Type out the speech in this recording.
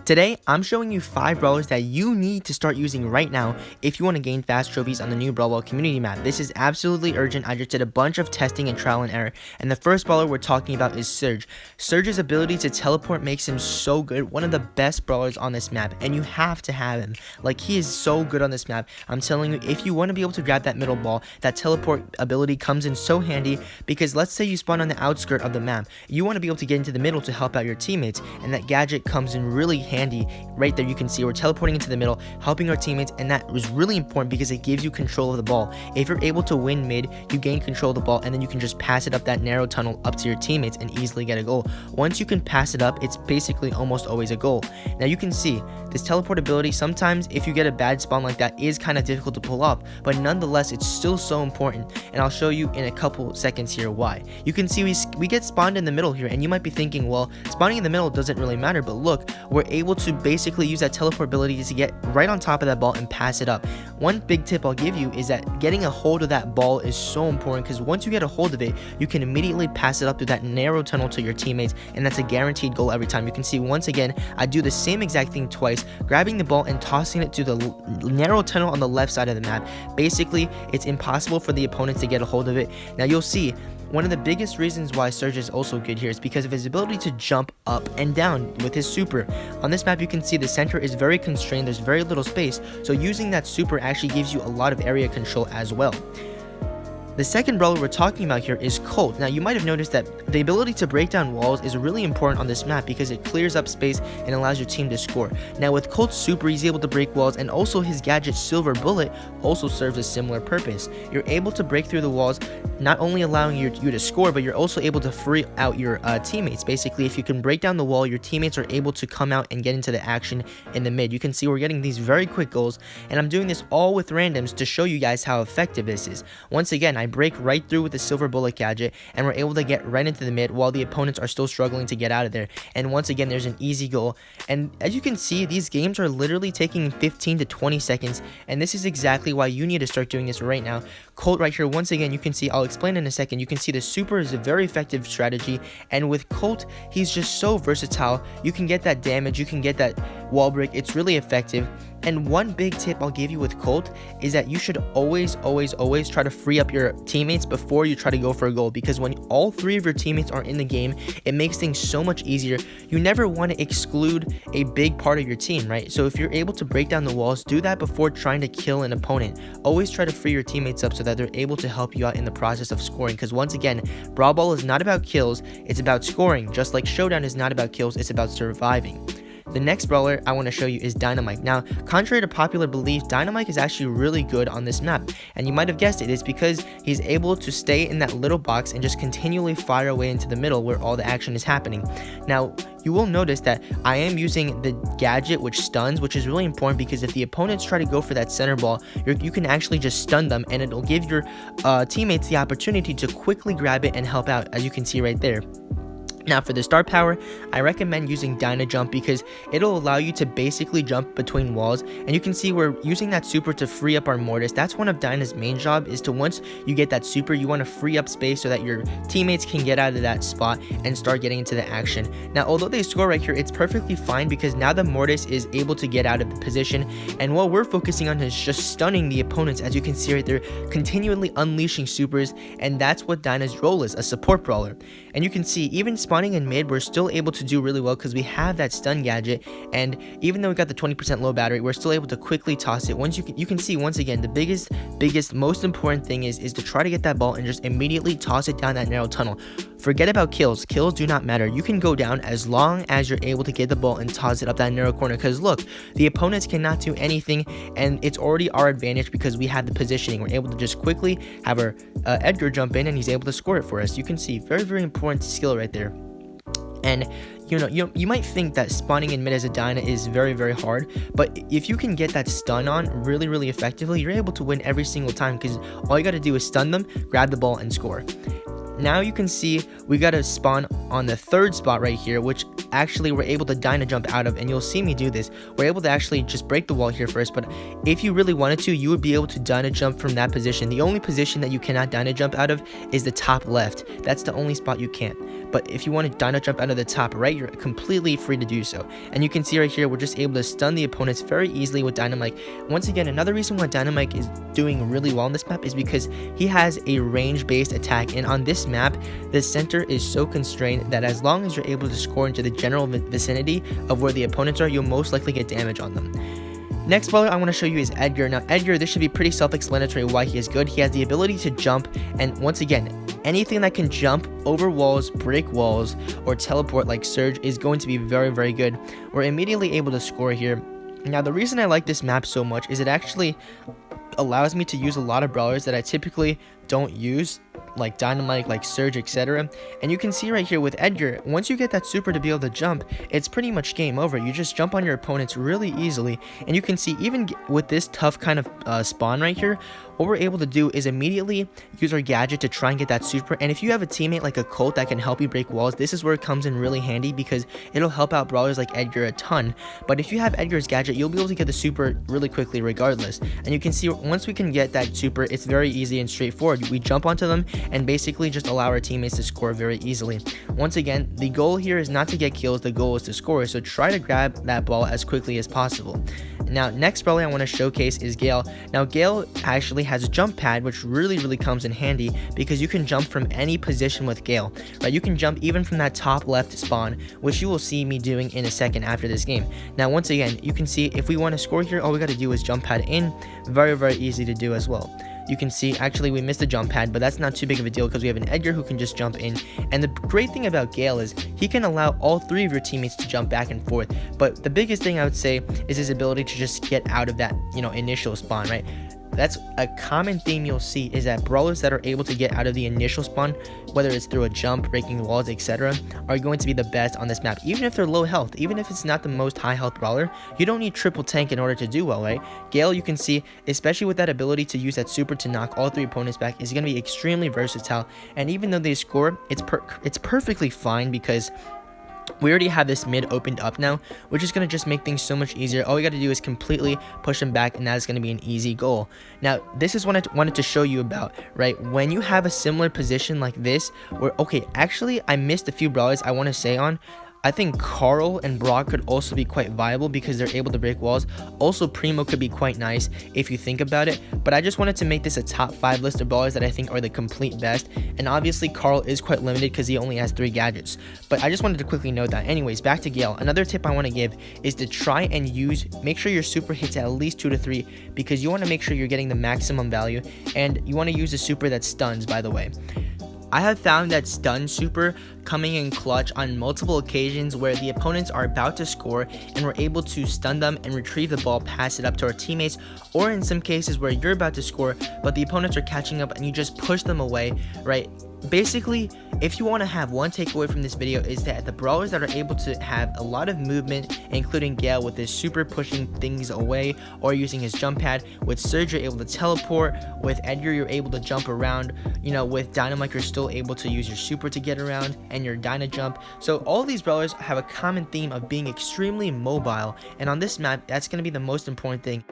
Today, I'm showing you 5 brawlers that you need to start using right now if you want to gain fast trophies on the new Brawl community map. This is absolutely urgent. I just did a bunch of testing and trial and error, and the first brawler we're talking about is Surge. Surge's ability to teleport makes him so good, one of the best brawlers on this map, and you have to have him. Like, he is so good on this map. I'm telling you, if you want to be able to grab that middle ball, that teleport ability comes in so handy, because let's say you spawn on the outskirt of the map. You want to be able to get into the middle to help out your teammates, and that gadget comes in really handy. Right there you can see we're teleporting into the middle, helping our teammates, and that was really important because it gives you control of the ball. If you're able to win mid, you gain control of the ball, and then you can just pass it up that narrow tunnel up to your teammates and easily get a goal. Once you can pass it up, it's basically almost always a goal. Now you can see this teleport ability, sometimes if you get a bad spawn like that, is kind of difficult to pull off, but nonetheless it's still so important, and I'll show you in a couple seconds here why. You can see we get spawned in the middle here, and you might be thinking, well, spawning in the middle doesn't really matter, but look, we're able to basically use that teleport ability to get right on top of that ball and pass it up. One big tip I'll give you is that getting a hold of that ball is so important, because once you get a hold of it, you can immediately pass it up through that narrow tunnel to your teammates, and that's a guaranteed goal every time. You can see once again I do the same exact thing twice, grabbing the ball and tossing it to the narrow tunnel on the left side of the map. Basically, it's impossible for the opponent to get a hold of it. Now you'll see one of the biggest reasons why Surge is also good here is because of his ability to jump up and down with his super. On this map you can see the center is very constrained, there's very little space, so using that super actually gives you a lot of area control as well. The second brawler we're talking about here is Colt. Now you might have noticed that the ability to break down walls is really important on this map because it clears up space and allows your team to score. Now with Colt's super, he's able to break walls, and also his gadget Silver Bullet also serves a similar purpose. You're able to break through the walls, not only allowing you to score, but you're also able to free out your teammates. Basically, if you can break down the wall, your teammates are able to come out and get into the action in the mid. You can see we're getting these very quick goals, and I'm doing this all with randoms to show you guys how effective this is. Once again, I break right through with the Silver Bullet gadget, and we're able to get right into the mid while the opponents are still struggling to get out of there. And once again, there's an easy goal. And as you can see, these games are literally taking 15 to 20 seconds, and this is exactly why you need to start doing this right now. Colt right here, once again, you can see, I'll explain in a second, you can see the super is a very effective strategy, and with Colt, he's just so versatile. You can get that damage, you can get that wall break, it's really effective. And one big tip I'll give you with Colt is that you should always try to free up your teammates before you try to go for a goal, because when all 3 of your teammates are in the game, it makes things so much easier. You never want to exclude a big part of your team, right? So if you're able to break down the walls, do that before trying to kill an opponent. Always try to free your teammates up so that they're able to help you out in the process of scoring, because once again, Brawl Ball is not about kills, it's about scoring. Just like Showdown is not about kills, it's about surviving. The next brawler I want to show you is Dynamite. Now, contrary to popular belief, Dynamite is actually really good on this map, and you might have guessed it's because he's able to stay in that little box and just continually fire away into the middle where all the action is happening. Now, you will notice that I am using the gadget which stuns, which is really important because if the opponents try to go for that center ball, you can actually just stun them, and it'll give your teammates the opportunity to quickly grab it and help out, as you can see right there. Now for the star power, I recommend using Dyna Jump because it'll allow you to basically jump between walls, and you can see we're using that super to free up our Mortis. That's one of Dyna's main job, is to once you get that super, you want to free up space so that your teammates can get out of that spot and start getting into the action. Now although they score right here, it's perfectly fine because now the Mortis is able to get out of the position, and what we're focusing on is just stunning the opponents. As you can see right there, continually unleashing supers, and that's what Dyna's role is, a support brawler. And you can see even spawning in mid, we're still able to do really well because we have that stun gadget, and even though we got the 20% low battery, we're still able to quickly toss it. Once you can see once again, the biggest most important thing is to try to get that ball and just immediately toss it down that narrow tunnel. Forget about kills do not matter. You can go down as long as you're able to get the ball and toss it up that narrow corner, because look, the opponents cannot do anything, and it's already our advantage because we have the positioning. We're able to just quickly have our Edgar jump in, and he's able to score it for us. You can see very important skill right there. And you might think that spawning in mid as a Dyna is very hard, but if you can get that stun on really effectively, you're able to win every single time because all you got to do is stun them, grab the ball, and score. Now you can see we got to spawn on the third spot right here, which actually we're able to dyna jump out of, and you'll see me do this. We're able to actually just break the wall here first, but if you really wanted to, you would be able to dyna jump from that position. The only position that you cannot dyna jump out of is the top left. That's the only spot you can't. But if you want to dyna jump out of the top right, you're completely free to do so. And you can see right here, we're just able to stun the opponents very easily with Dynamite. Once again, another reason why Dynamite is doing really well on this map is because he has a range-based attack, and on this map, the center is so constrained that as long as you're able to score into the general vicinity of where the opponents are, you'll most likely get damage on them. Next brawler I want to show you is Edgar. Now Edgar, this should be pretty self-explanatory why he is good. He has the ability to jump, and once again, anything that can jump over walls, break walls, or teleport like Surge is going to be very, very good. We're immediately able to score here. Now the reason I like this map so much is it actually allows me to use a lot of brawlers that I typically don't use, like Dynamite, like Surge, etc. And you can see right here with Edgar, once you get that super to be able to jump, it's pretty much game over. You just jump on your opponents really easily, and you can see even with this tough kind of spawn right here, what we're able to do is immediately use our gadget to try and get that super. And if you have a teammate like a Colt that can help you break walls, this is where it comes in really handy because it'll help out brawlers like Edgar a ton. But if you have Edgar's gadget, you'll be able to get the super really quickly regardless. And you can see once we can get that super, it's very easy and straightforward. We jump onto them and basically just allow our teammates to score very easily. Once again, the goal here is not to get kills, the goal is to score, so try to grab that ball as quickly as possible. Now, next brawler I want to showcase is Gale. Now, Gale actually has a jump pad, which really comes in handy because you can jump from any position with Gale, right? You can jump even from that top left spawn, which you will see me doing in a second after this game. Now, once again, you can see if we want to score here, all we got to do is jump pad in. Very easy to do as well. You can see, actually, we missed the jump pad, but that's not too big of a deal because we have an Edgar who can just jump in. And the great thing about Gale is he can allow all three of your teammates to jump back and forth. But the biggest thing I would say is his ability to just get out of that, initial spawn, right? That's a common theme you'll see, is that brawlers that are able to get out of the initial spawn, whether it's through a jump, breaking walls, etc., are going to be the best on this map. Even if they're low health, even if it's not the most high health brawler, you don't need triple tank in order to do well, right? Gale, you can see, especially with that ability to use that super to knock all three opponents back, is going to be extremely versatile. And even though they score, it's perfectly fine because we already have this mid opened up now, which is going to just make things so much easier. All we got to do is completely push them back, and that's going to be an easy goal. Now, this is what I wanted to show you about, right? When you have a similar position like this, where, okay, actually, I missed a few brawlers I want to say on. I think Carl and Brock could also be quite viable because they're able to break walls. Also, Primo could be quite nice if you think about it. But I just wanted to make this a top 5 list of brawlers that I think are the complete best. And obviously, Carl is quite limited because he only has 3 gadgets. But I just wanted to quickly note that. Anyways, back to Gale. Another tip I want to give is to try and make sure your super hits at least 2 to 3 because you want to make sure you're getting the maximum value. And you want to use a super that stuns, by the way. I have found that stun super coming in clutch on multiple occasions where the opponents are about to score and we're able to stun them and retrieve the ball, pass it up to our teammates, or in some cases where you're about to score but the opponents are catching up and you just push them away, right? Basically, if you want to have one takeaway from this video, is that the brawlers that are able to have a lot of movement, including Gale with his super pushing things away or using his jump pad, with Surge you're able to teleport, with Edgar you're able to jump around, with Dynamite you're still able to use your super to get around and your Dyna jump. So all these brawlers have a common theme of being extremely mobile, and on this map that's going to be the most important thing.